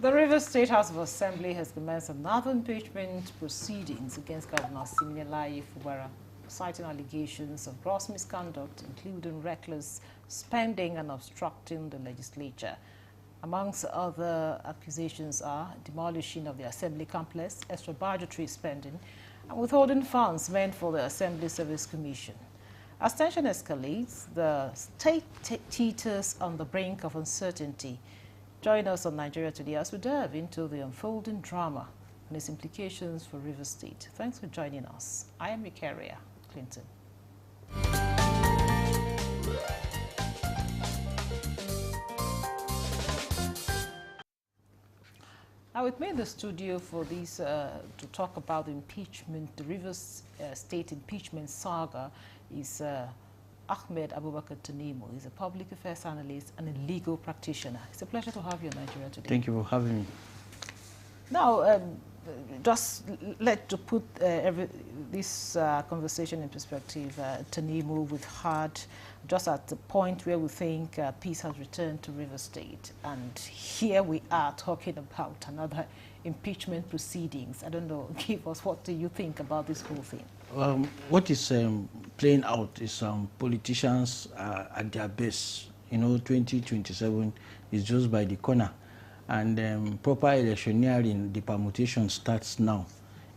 The Rivers State House of Assembly has commenced another impeachment proceedings against Governor Siminalayi Fubara, citing allegations of gross misconduct, including reckless spending and obstructing the legislature. Amongst other accusations are demolishing of the Assembly complex, extra budgetary spending, and withholding funds meant for the Assembly Service Commission. As tension escalates, the state teeters on the brink of uncertainty. Join us on Nigeria Today as we delve into the unfolding drama and its implications for Rivers State. Thanks for joining us. I am Mikaria Clinton. Now, with me in the studio for this to talk about the impeachment, the Rivers State impeachment saga, is Ahmed Abubakar Tanimu. He's a public affairs analyst and a legal practitioner. It's a pleasure to have you in Nigeria Today. Thank you for having me. Now, just to put this conversation in perspective, Tanimu, we've had just at the point where we think peace has returned to Rivers State, and here we are talking about another impeachment proceedings. I don't know, give us, what do you think about this whole thing? What is playing out is politicians at their best. You know, 2027 is just by the corner, and proper electioneering, the permutation starts now.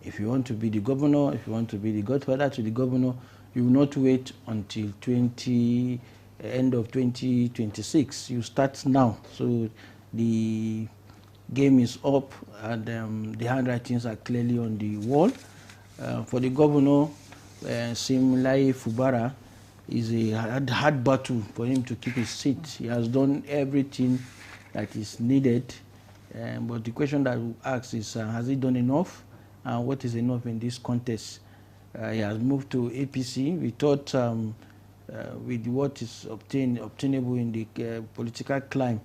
If you want to be the governor, if you want to be the godfather to the governor, you will not wait until end of 2026. You start now. So the game is up, and the handwritings are clearly on the wall. For the governor, Siminalayi Fubara, is a hard battle for him to keep his seat. He has done everything that is needed, but the question that we ask is, has he done enough? And what is enough in this contest? He has moved to APC. We thought with what is obtainable in the political climb,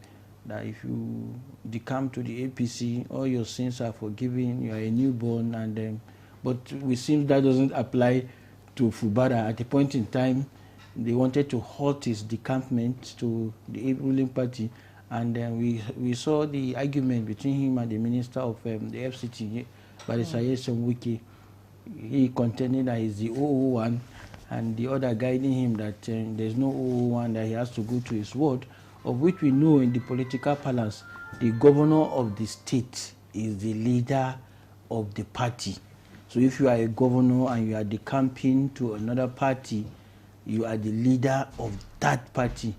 that if you decamp to the APC, all your sins are forgiven, you are a newborn, and but it seems that doesn't apply to Fubara. At a point in time, they wanted to halt his decampment to the ruling party, and we saw the argument between him and the Minister of the FCT, Barrister Wike. He contended that he's the 001, and the other guiding him that there's no 001, that he has to go to his ward, of which we know in the political balance, the governor of the state is the leader of the party. So if you are a governor and you are decamping to another party, you are the leader of that party.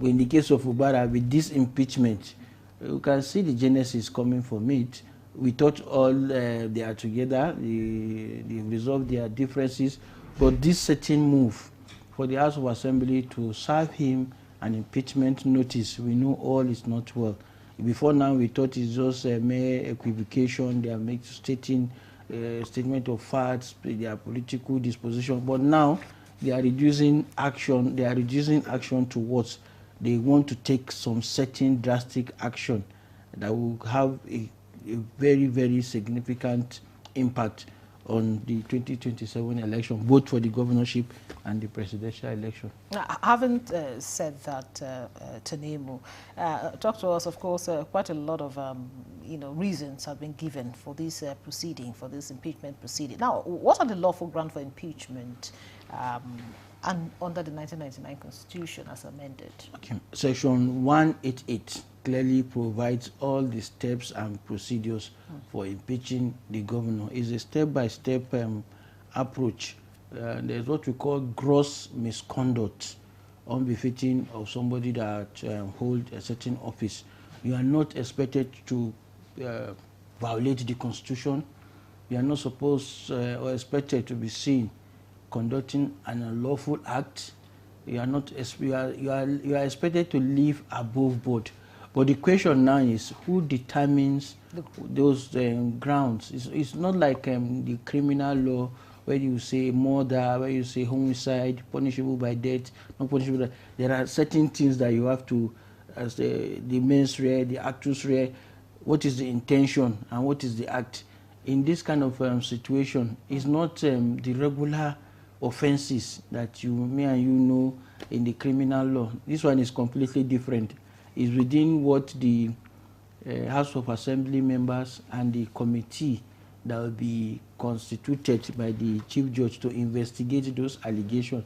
But in the case of Fubara, with this impeachment, you can see the genesis coming from it. We thought all they are together, they resolve their differences, but this certain move for the House of Assembly to serve him an impeachment notice, we know all is not well. Before now, we thought it's just a mere equivocation. They are stating statement of facts, their political disposition, but now they are reducing action. They are reducing action towards, they want to take some certain drastic action that will have a very, very significant impact on the 2027 election, both for the governorship and the presidential election. I haven't said that, Tanimu. Talk to us, of course, quite a lot of reasons have been given for this proceeding, for this impeachment proceeding. Now, what are the lawful grounds for impeachment and under the 1999 Constitution as amended? Okay. Section 188 clearly provides all the steps and procedures for impeaching the governor. It's a step-by-step approach. There's what we call gross misconduct, unbefitting of somebody that holds a certain office. You are not expected to violate the Constitution. You are not supposed or expected to be seen conducting an unlawful act. You are not. You are expected to live above board. But the question now is, who determines those grounds? It's not like the criminal law where you say murder, where you say homicide, punishable by death, not punishable by death. There are certain things that you have to, as the mens rea, the actus rea, what is the intention and what is the act. In this kind of situation, it's not the regular offenses that me and you know in the criminal law. This one is completely different. Is within what the House of Assembly members and the committee that will be constituted by the Chief Judge to investigate those allegations.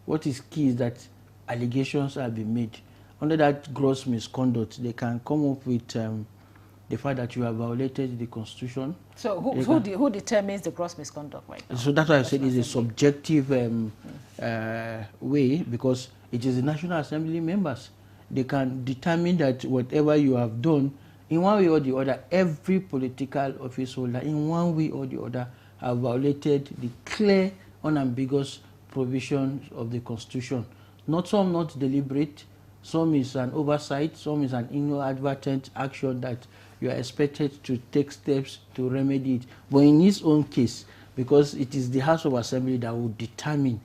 What is key is that allegations have been made. Under that gross misconduct, they can come up with the fact that you have violated the Constitution. So who determines the gross misconduct right now? So that's why I said it's a subjective way, because it is the National Assembly members. They can determine that whatever you have done, in one way or the other, every political office holder, in one way or the other, have violated the clear, unambiguous provisions of the Constitution. Some not deliberate, some is an oversight, some is an inadvertent action that you are expected to take steps to remedy it. But in his own case, because it is the House of Assembly that will determine,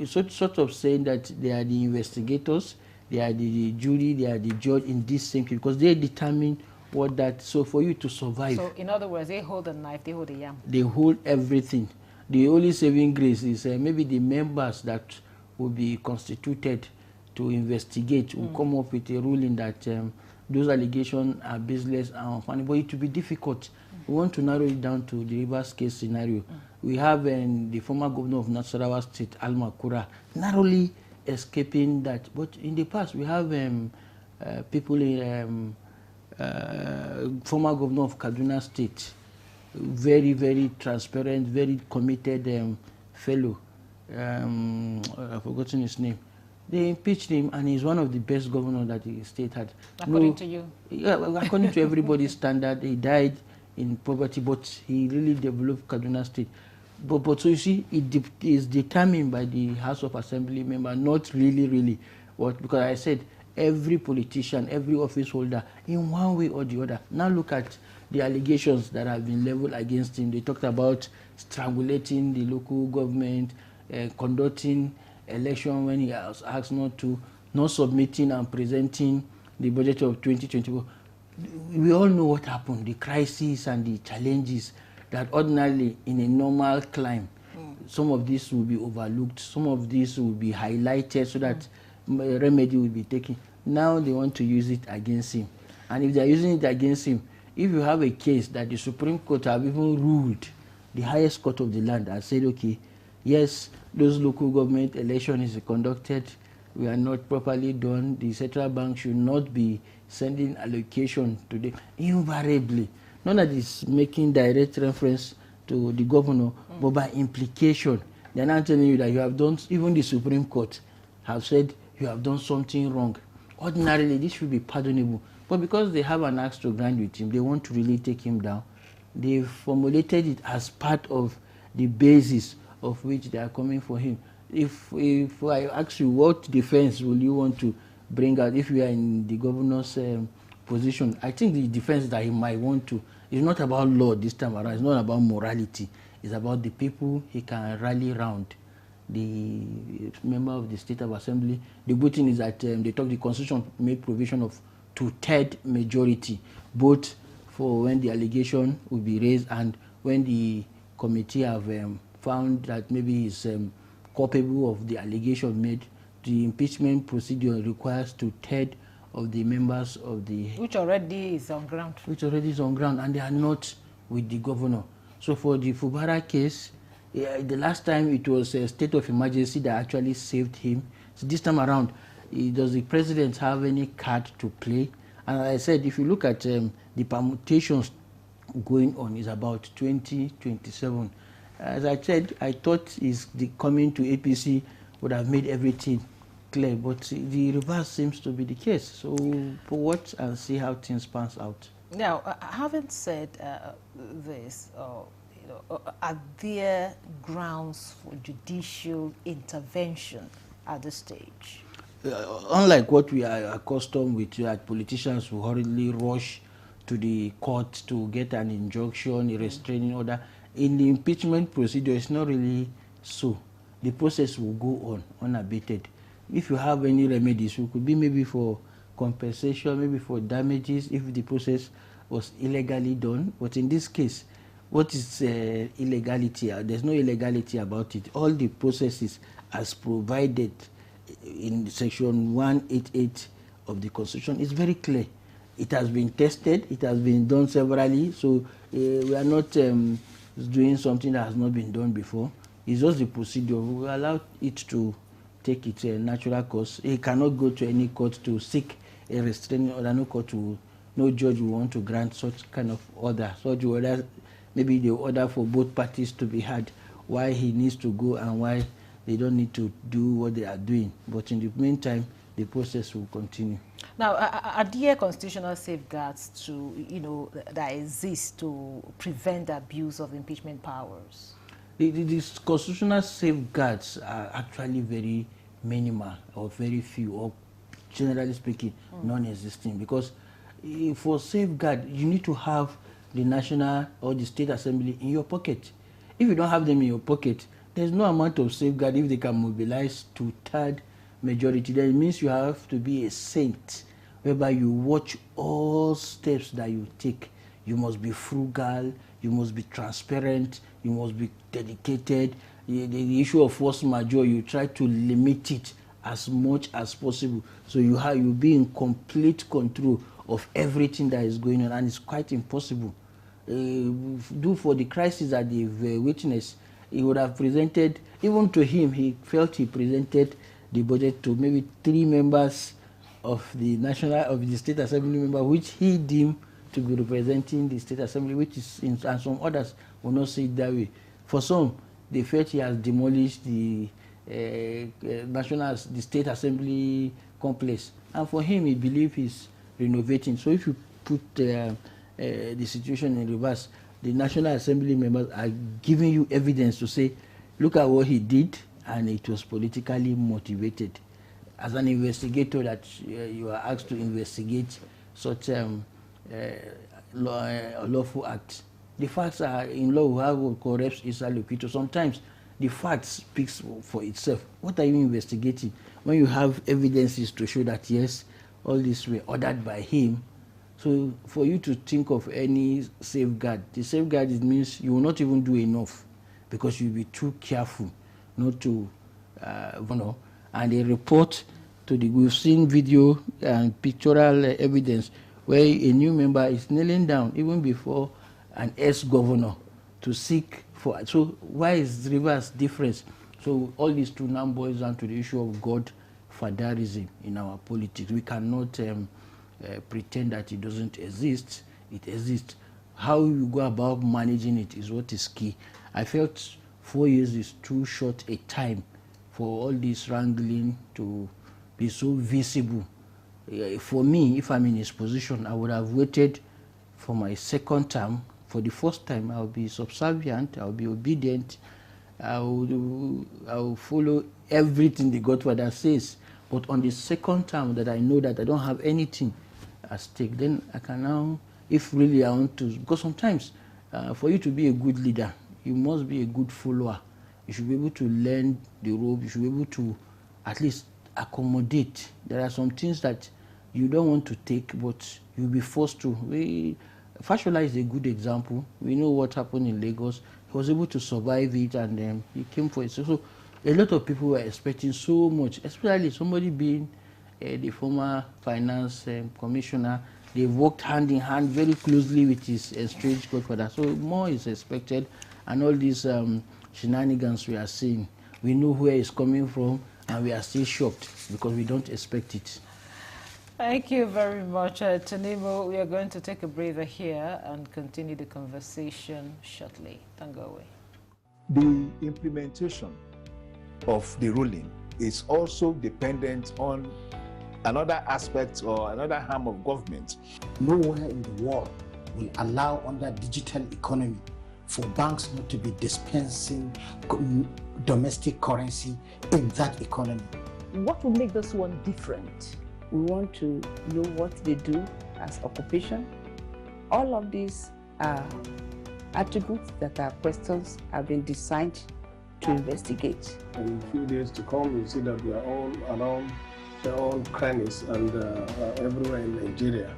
sort of saying that they are the investigators, they are the jury, they are the judge in this same case, because they determine what that, so for you to survive. So in other words, they hold the knife, they hold the yam. They hold everything. The only saving grace is maybe the members that will be constituted to investigate will come up with a ruling that those allegations are baseless and unfounded. But it will be difficult. We want to narrow it down to the reverse case scenario. We have the former governor of Nasarawa State, Alma Kura, narrowly escaping that. But in the past, we have people in former governor of Kaduna State, very, very transparent, very committed fellow. I've forgotten his name. They impeached him, and he's one of the best governors that the state had. According to you? Yeah, according to everybody's standard, he died in poverty, but he really developed Kaduna State. But so you see, it is determined by the House of Assembly member, not really what, because I said every politician, every office holder, in one way or the other. Now look at the allegations that have been leveled against him. They talked about strangulating the local government, conducting election when he was asked not to, not submitting and presenting the budget of 2024. We all know what happened, the crises and the challenges that ordinarily in a normal climate, some of this will be overlooked, some of this will be highlighted so that remedy will be taken. Now they want to use it against him. And if they are using it against him, if you have a case that the Supreme Court have even ruled, the highest court of the land has said, okay, yes, those local government elections is conducted, we are not properly done, the central bank should not be sending allocation to them. Invariably, none of this making direct reference to the governor, but by implication, they are not telling you that you have done, even the Supreme Court have said you have done something wrong. Ordinarily, this should be pardonable. But because they have an axe to grind with him, they want to really take him down. They formulated it as part of the basis of which they are coming for him. If I ask you, what defense will you want to bring out if you are in the governor's position? I think the defense that he might want to is not about law this time around. It's not about morality. It's about the people he can rally around. The member of the State of Assembly. The good thing is that the Constitution made provision of 2/3 majority, both for when the allegation will be raised and when the committee have found that maybe he's culpable of the allegation made. The impeachment procedure requires 2/3 of the members of the... Which already is on ground. Which already is on ground, and they are not with the governor. So for the Fubara case, the last time it was a state of emergency that actually saved him. So this time around, does the president have any card to play? And as I said, if you look at the permutations going on, is about 2027. As I said, I thought the coming to APC would have made everything clear, but the reverse seems to be the case. So watch and see how things pans out. Now, having said this, are there grounds for judicial intervention at this stage? Unlike what we are accustomed with, that politicians who hurriedly rush to the court to get an injunction, a restraining order, in the impeachment procedure, it's not really so. The process will go on unabated. If you have any remedies, it could be maybe for compensation, maybe for damages, if the process was illegally done. But in this case, what is illegality? There's no illegality about it. All the processes as provided in section 188 of the Constitution is very clear. it has been tested, it has been done severally, so we are not doing something that has not been done before. It's just the procedure. We allow it to take its natural course. It cannot go to any court to seek a restraining order. No judge will want to grant such kind of order. Such order, maybe the order for both parties to be heard, why he needs to go and why they don't need to do what they are doing. But in the meantime, the process will continue. Now, are there constitutional safeguards that exist to prevent the abuse of impeachment powers? These constitutional safeguards are actually very minimal or very few, or generally speaking, non-existing. Because for safeguard, you need to have the National or the State Assembly in your pocket. If you don't have them in your pocket, there's no amount of safeguard if they can mobilize two-third majority. Then it means you have to be a saint, whereby you watch all steps that you take. You must be frugal, you must be transparent, you must be dedicated. The issue of force majeure, you try to limit it as much as possible. So you'll be in complete control of everything that is going on, and it's quite impossible. For the crisis that they've witnessed, he would have presented, even to him, he felt he presented the budget to maybe 3 members of the State Assembly member, which he deemed to be representing the State Assembly, which is, and some others will not see it that way. For some, they felt he has demolished the State Assembly complex, and for him, he believed he's renovating. So if you put the situation in reverse, the National Assembly members are giving you evidence to say, look at what he did, and it was politically motivated. As an investigator, that you are asked to investigate such lawful acts. The facts are in law. We have what called res issa loquitur. Sometimes the fact speaks for itself. What are you investigating? When you have evidences to show that yes, all these were ordered by him. So for you to think of any safeguard, the safeguard, it means you will not even do enough, because you'll be too careful not to, and they report to we've seen video and pictorial evidence where a new member is kneeling down even before an ex-governor to seek for. So why is reverse difference? So all these two now boils down to the issue of godfatherism in our politics. We cannot pretend that it doesn't exist. It exists. How you go about managing it is what is key. I felt 4 years is too short a time for all this wrangling to be so visible. For me, if I'm in his position, I would have waited for my second term. For the first time, I'll be subservient, I'll be obedient, I'll follow everything the Godfather says. But on the second term that I know that I don't have anything at stake, then I can now, if really I want to, because sometimes for you to be a good leader, you must be a good follower. You should be able to learn the rope. You should be able to at least accommodate. There are some things that you don't want to take, but you'll be forced to. Fashola is a good example. We know what happened in Lagos. He was able to survive it, and he came for it. So a lot of people were expecting so much, especially somebody being the former finance commissioner. They've worked hand in hand very closely with his estranged godfather. So more is expected, and all these shenanigans we are seeing, we know where it's coming from, and we are still shocked because we don't expect it. Thank you very much, Tanimo. We are going to take a breather here and continue the conversation shortly. Don't go away. The implementation of the ruling is also dependent on another aspect or another arm of government. Nowhere in the world will allow, under digital economy, for banks not to be dispensing domestic currency in that economy. What will make this one different? We want to know what they do as occupation. All of these are attributes that are questions have been designed to investigate. In a few days to come, you see that we are all around their own crannies and everywhere in Nigeria,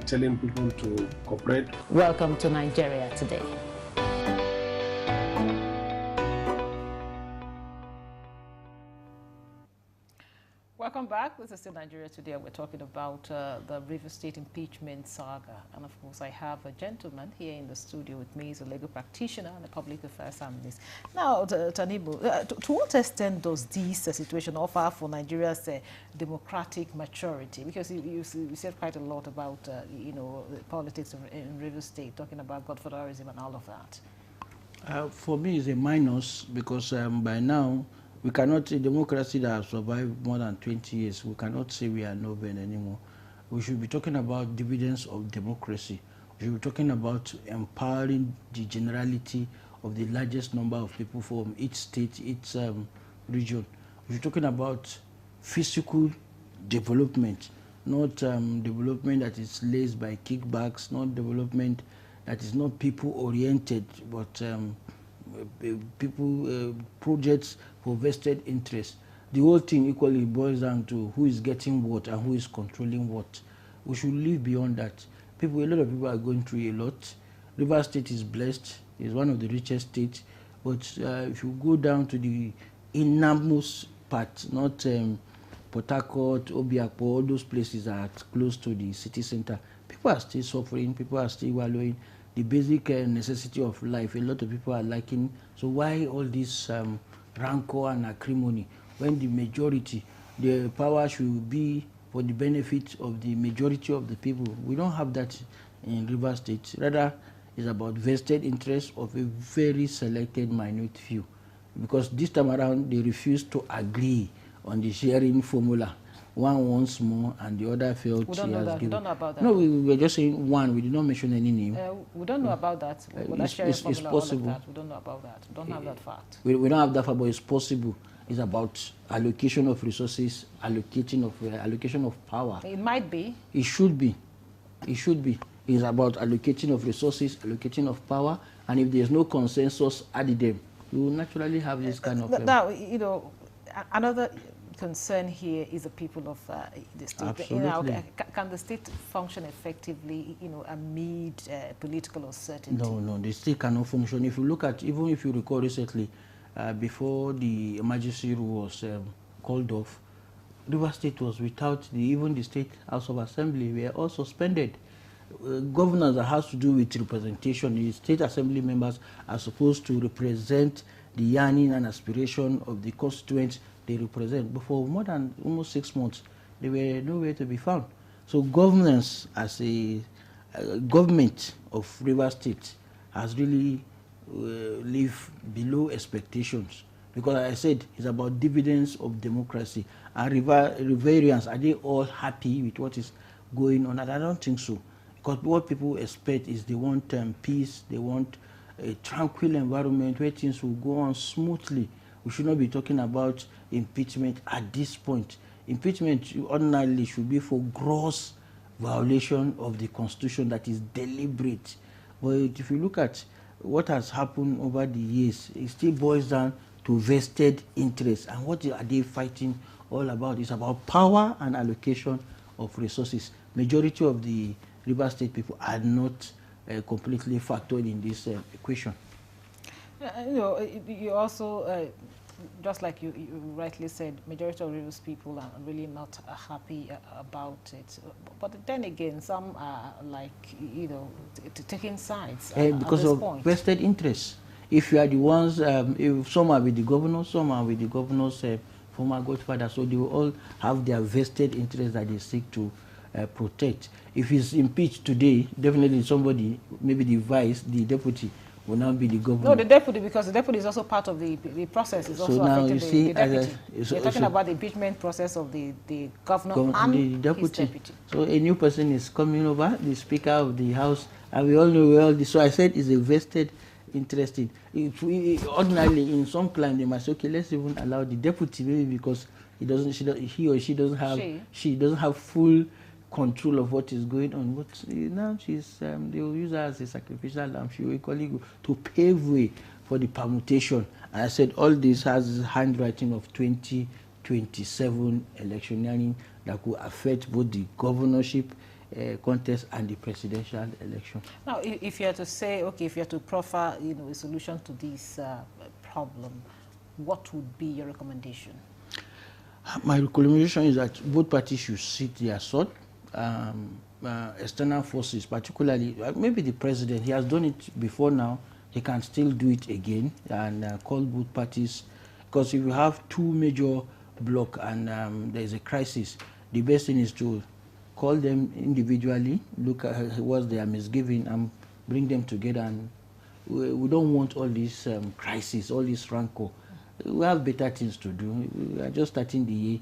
telling people to cooperate. Welcome to Nigeria Today. Welcome back. This is still Nigeria Today. We're talking about the Rivers State impeachment saga. And of course, I have a gentleman here in the studio with me. He's a legal practitioner and a public affairs analyst. Now, Tanibo, to what extent does this situation offer for Nigeria's democratic maturity? Because you said quite a lot about, you know, the politics in Rivers State, talking about godfatherism and all of that. For me, it's a minus because by now, we cannot, a democracy that has survived more than 20 years, we cannot say we are Nobel anymore. We should be talking about dividends of democracy. We should be talking about empowering the generality of the largest number of people from each state, each region. We should be talking about physical development, not development that is laced by kickbacks, not development that is not people-oriented, but projects for vested interest. The whole thing equally boils down to who is getting what and who is controlling what. We should live beyond that. A lot of people are going through a lot. Rivers State is blessed. It's one of the richest states. But if you go down to the innermost part, not Port Harcourt, Obiakpo, all those places are close to the city center, people are still suffering. People are still wallowing. The basic necessity of life, a lot of people are lacking. So why all this rancor and acrimony when the majority, the power should be for the benefit of the majority of the people? We don't have that in Rivers State. Rather, it's about vested interest of a very selected minute few. Because this time around, they refuse to agree on the sharing formula. One wants more, and the other felt we don't know that. We don't know about that. No, we were just saying one. We did not mention any name. We don't know about that. It's possible. All of that. We don't know about that. We don't have that fact. We don't have that fact, but it's possible. It's about allocation of resources, allocation of power. It might be. It should be. It should be. It's about allocation of resources, allocation of power, and if there's no consensus at them, you will naturally have this kind of. Now, you know, another concern here is the people of the state. Absolutely. You know, can the state function effectively, you know, amid political uncertainty? No, the state cannot function. If you look at, even if you recall recently, before the emergency rule was called off, Rivers State was without even the State House of Assembly were all suspended. Governors that has to do with representation, the State Assembly members are supposed to represent the yearning and aspiration of the constituents they represent. But for more than almost 6 months, they were nowhere to be found. So governance as a government of Rivers State has really lived below expectations. Because as I said, it's about dividends of democracy. And Riverians, are they all happy with what is going on? And I don't think so. Because what people expect is they want peace, they want a tranquil environment where things will go on smoothly. We should not be talking about impeachment at this point. Impeachment ordinarily should be for gross violation of the Constitution that is deliberate. But if you look at what has happened over the years, it still boils down to vested interests. And what are they fighting all about? It's about power and allocation of resources. Majority of the Rivers State people are not completely factored in this equation. You know, you also, just like you rightly said, majority of Rivers people are really not happy about it. But then again, some are like, you know, taking sides because of vested interests. If you are the ones, if some are with the governor, some are with the governor's former godfather, so they will all have their vested interests that they seek to protect. If he's impeached today, definitely somebody, maybe the vice, the deputy, will now be the governor. No, the deputy, because the deputy is also part of the process. It's also affecting the deputy. You're talking about the impeachment process of the governor and the deputy. His deputy. So a new person is coming over, the Speaker of the House, and we all know well this. So I said it's a vested interest. Ordinarily, in some clime, they must say, okay, let's even allow the deputy, maybe because he or she doesn't have full control of what is going on. But now they will use her as a sacrificial lamb. She will equally go to pave way for the permutation. And I said all this has handwriting of 2027 electioneering that could affect both the governorship contest and the presidential election. Now, if you had to say, okay, if you had to proffer, you know, a solution to this problem, what would be your recommendation? My recommendation is that both parties should sit their sword. External forces, particularly maybe the president, he has done it before now. He can still do it again and call both parties, because if you have two major blocs and there is a crisis, the best thing is to call them individually, look at what they are misgiving, and bring them together. And we don't want all this crisis, all this rancor. We have better things to do. We are just starting the year.